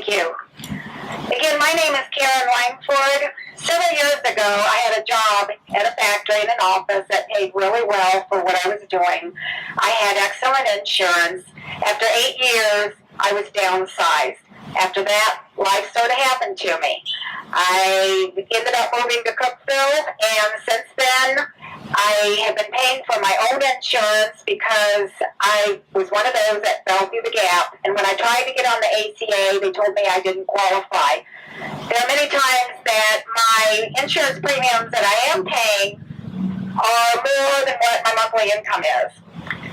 you. Again, my name is Karen Langford. Several years ago, I had a job at a factory in an office that paid really well for what I was doing. I had excellent insurance. After 8 years, I was downsized. After that, life sort of happened to me. I ended up moving to Cookeville, and since then, I have been paying for my own insurance because I was one of those that fell through the gap. And when I tried to get on the ACA, they told me I didn't qualify. There are many times that my insurance premiums that I am paying are more than what my monthly income is.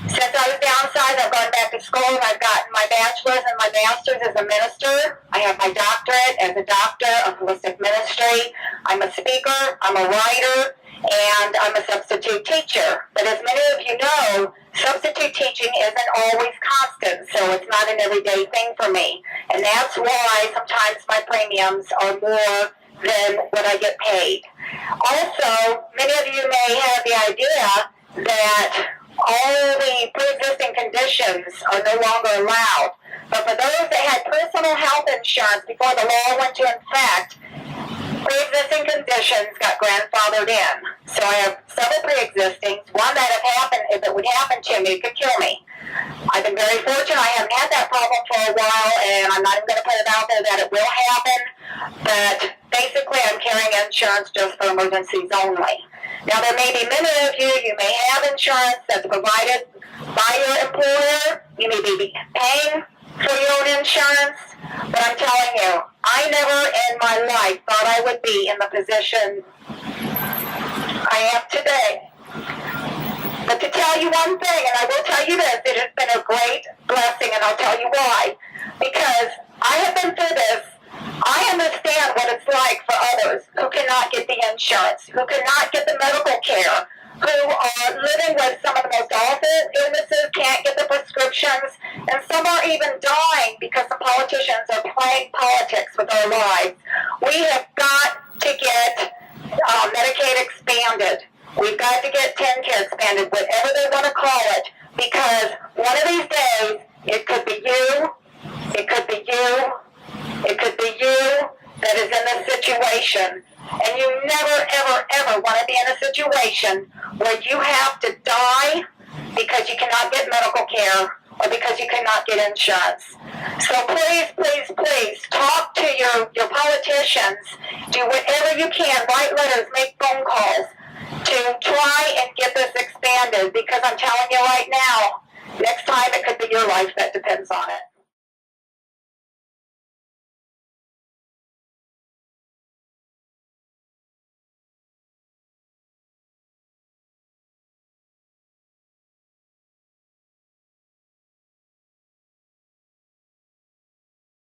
Since I was downsized, I've gone back to school and I've gotten my bachelor's and my master's as a minister. I have my doctorate as a doctor of holistic ministry. I'm a speaker, I'm a writer, and I'm a substitute teacher. But as many of you know, substitute teaching isn't always constant, so it's not an everyday thing for me. And that's why sometimes my premiums are more than what I get paid. Also, many of you may have the idea that all the pre-existing conditions are no longer allowed. But for those that had personal health insurance before the law went into effect, pre-existing conditions got grandfathered in. So I have several pre-existings. One that if it would happen to me, it could kill me. I've been very fortunate. I haven't had that problem for a while, and I'm not even going to put it out there that it will happen. But basically, I'm carrying insurance just for emergencies only. Now, there may be many of you, you may have insurance that's provided by your employer. You may be paying for your own insurance. But I'm telling you, I never in my life thought I would be in the position I am today. But to tell you one thing, and I will tell you this, it has been a great blessing, and I'll tell you why. Because I have been through this. I understand what it's like for others who cannot get the insurance, who cannot get the medical care, who are living with some of the most awful illnesses, can't get the prescriptions, and some are even dying because the politicians are playing politics with our lives. We have got to get Medicaid expanded. We've got to get TennCare expanded, whatever they want to call it, because one of these days, it could be you, it could be you, it could be you that is in this situation. And you never, ever, ever want to be in a situation where you have to die because you cannot get medical care or because you cannot get insurance. So please, please, please talk to your politicians. Do whatever you can. Write letters, make phone calls to try and get this expanded, because I'm telling you right now, next time it could be your life that depends on it.